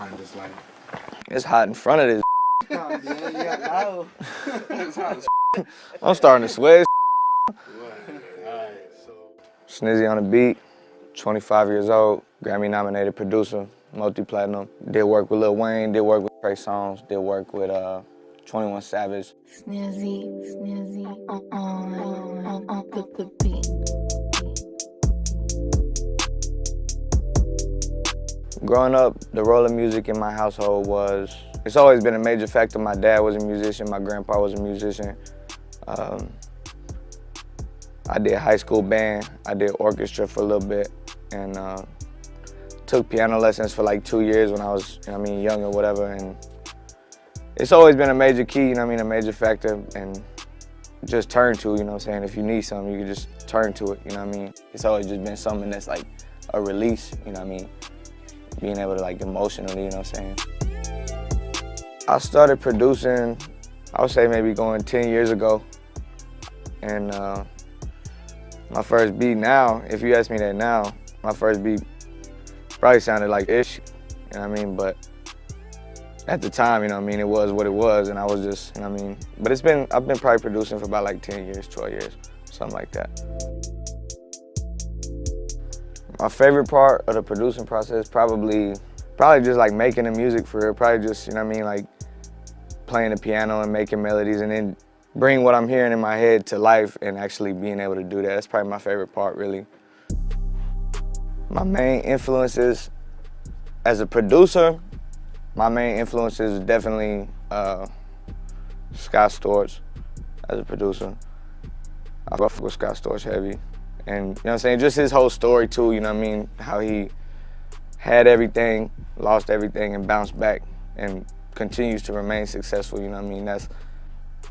behind this light? It's hot in front of this. No. It's hot as I'm starting to sweat. Alright, so. Snizzy On The Beat, 25 years old, Grammy-nominated producer, multi-platinum. Did work with Lil Wayne, did work with Trey Songz, did work with 21 Savage. Snizzy on the beat. Growing up, the role of music in my household it's always been a major factor. My dad was a musician, my grandpa was a musician. I did high school band, I did orchestra for a little bit, and took piano lessons for like 2 years when I was, young or whatever. And it's always been a major key, a major factor, and just turn to, if you need something, you can just turn to it, It's always just been something that's like a release, being able to like emotionally, I started producing, I would say maybe going 10 years ago. And my first beat now, if you ask me that now, my first beat probably sounded like ish, but at the time, it was what it was, and I was just, but I've been probably producing for about like 10 years, 12 years, something like that. My favorite part of the producing process, probably just like making the music for real, probably just, like playing the piano and making melodies and then bring what I'm hearing in my head to life and actually being able to do that. That's probably my favorite part, really. My main influences as a producer, my main influences is definitely Scott Storch as a producer. I fuck with Scott Storch heavy. And, just his whole story too, how he had everything, lost everything, and bounced back and continues to remain successful, That's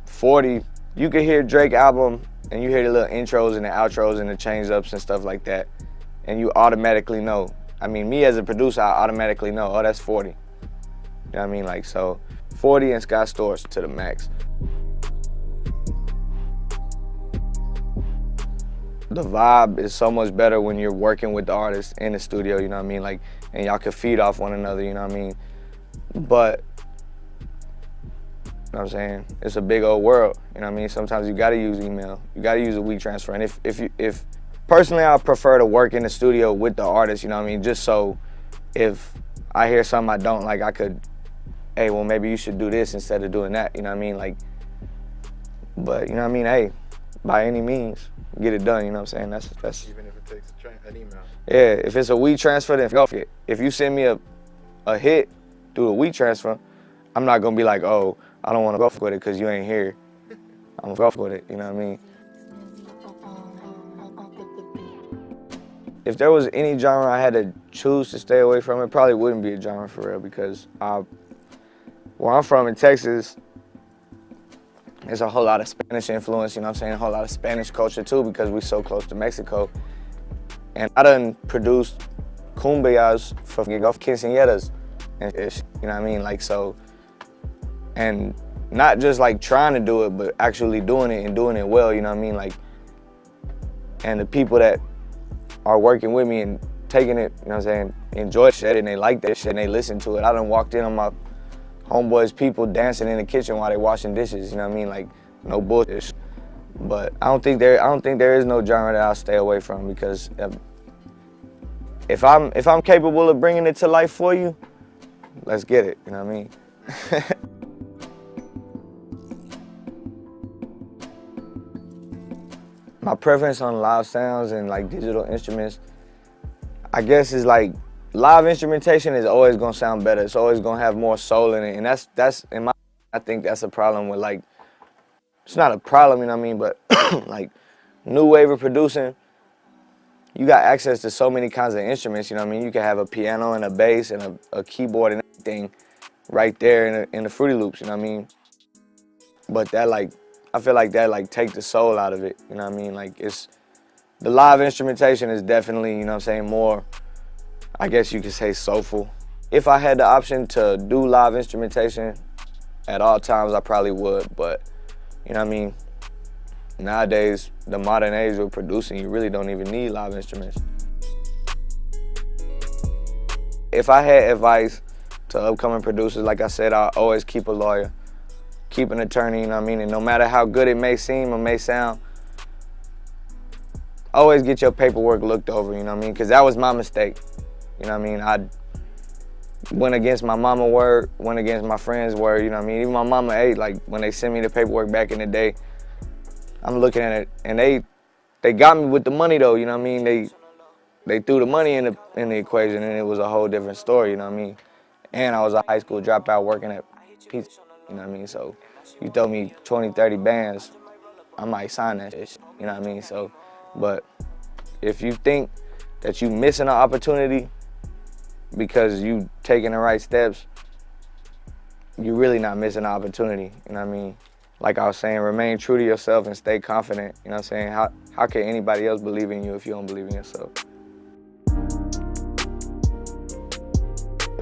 40. You could hear Drake album and you hear the little intros and the outros and the change-ups and stuff like that, and you automatically know. Me as a producer, I automatically know, oh, that's 40. So 40 and Scott Storch to the max. The vibe is so much better when you're working with the artist in the studio, and y'all can feed off one another, But, it's a big old world, Sometimes you gotta use email, you gotta use a weak transfer. And if personally, I prefer to work in the studio with the artist, just so if I hear something I don't like, I could, hey, well, maybe you should do this instead of doing that, But, hey, by any means, get it done, That's Even if it takes an email. Yeah, if it's a weak transfer, then go for it. If you send me a hit through a weak transfer, I'm not gonna be like, oh, I don't wanna go with it because you ain't here. I'm gonna go with it, If there was any genre I had to choose to stay away from, it probably wouldn't be a genre for real, because where I'm from in Texas, there's a whole lot of Spanish influence, a whole lot of Spanish culture too, because we're so close to Mexico. And I done produced cumbias for quinceañeras and ish, so, and not just like trying to do it, but actually doing it and doing it well, and the people that are working with me and taking it, enjoy shit, and they like that shit and they listen to it. I done walked in on my homeboys, people dancing in the kitchen while they washing dishes, like no bullshit. But I don't think there is no genre that I'll stay away from, because if I'm capable of bringing it to life for you, let's get it, My preference on live sounds and like digital instruments, I guess, is like live instrumentation is always gonna sound better. It's always gonna have more soul in it, and that's I think that's a problem with, like, it's not a problem, but like new wave of producing, you got access to so many kinds of instruments, you can have a piano and a bass and a keyboard and everything right there in the Fruity Loops, But that, like, I feel like that like take the soul out of it, Like, it's the live instrumentation is definitely, more, I guess you could say, soulful. If I had the option to do live instrumentation at all times, I probably would, but, nowadays, the modern age of producing, you really don't even need live instruments. If I had advice to upcoming producers, like I said, I always keep a lawyer, keep an attorney, you know what I mean? And no matter how good it may seem or may sound, always get your paperwork looked over, you know what I mean? Because that was my mistake, you know what I mean? I went against my mama's word, went against my friend's word, you know what I mean? Even my mama ate, like when they sent me the paperwork back in the day, I'm looking at it, and they got me with the money though, you know what I mean? They threw the money in the equation, and it was a whole different story, you know what I mean? And I was a high school dropout working at pizza, you know what I mean? So you throw me 20, 30 bands, I might sign that shit, you know what I mean? So, but if you think that you missing an opportunity because you taking the right steps, you're really not missing an opportunity, you know what I mean? Like I was saying, remain true to yourself and stay confident, you know what I'm saying? How can anybody else believe in you if you don't believe in yourself?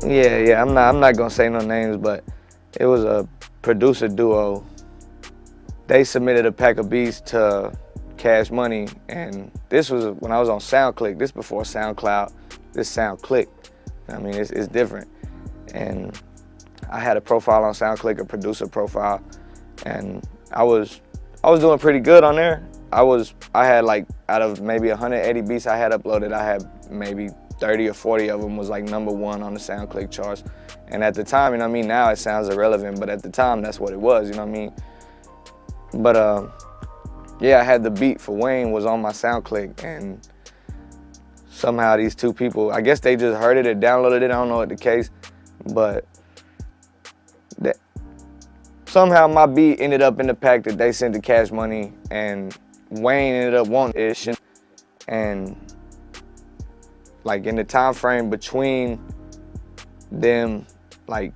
Yeah, I'm not gonna say no names, but it was a producer duo. They submitted a pack of beats to Cash Money, and this was when I was on SoundClick. This before SoundCloud, this SoundClick. I mean, it's different. And I had a profile on SoundClick, a producer profile, and I was doing pretty good on there. I had like, out of maybe 180 beats I had uploaded, I had maybe 30 or 40 of them was like #1 on the SoundClick charts. And at the time, you know what I mean, now it sounds irrelevant, but at the time, that's what it was, you know what I mean? But yeah, I had the beat for Wayne was on my SoundClick, and somehow these two people, I guess they just heard it or downloaded it, I don't know what the case, but somehow my beat ended up in the pack that they sent to Cash Money, and Wayne ended up wanting it. And like in the time frame between them, like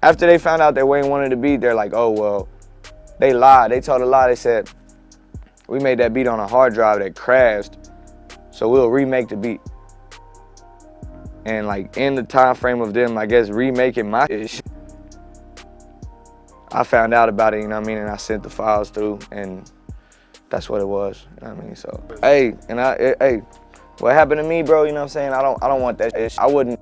after they found out that Wayne wanted the beat, they're like, oh, well, they lied. They told a lie. They said, we made that beat on a hard drive that crashed, so we'll remake the beat. And like in the time frame of them, I guess, remaking my ish, I found out about it, you know what I mean, and I sent the files through, and that's what it was, you know what I mean? So, hey, what happened to me, bro, you know what I'm saying? I don't want that shit. I wouldn't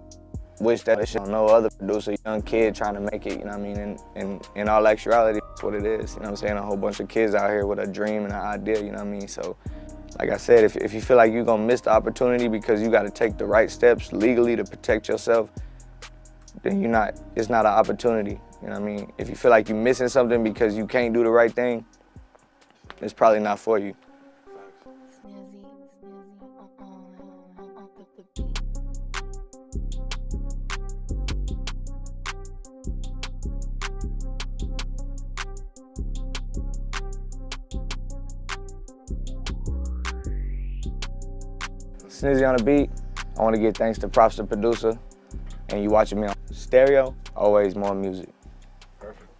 wish that shit on no other producer, young kid trying to make it, you know what I mean? And in all actuality, that's what it is, you know what I'm saying? A whole bunch of kids out here with a dream and an idea, you know what I mean? So, like I said, if you feel like you're gonna miss the opportunity because you gotta take the right steps legally to protect yourself, then it's not an opportunity, you know what I mean? If you feel like you're missing something because you can't do the right thing, it's probably not for you. Snizzy on the beat. Snizzy on the beat. I want to give thanks to Props the producer, and you watching me on stereo, always more music. Perfect.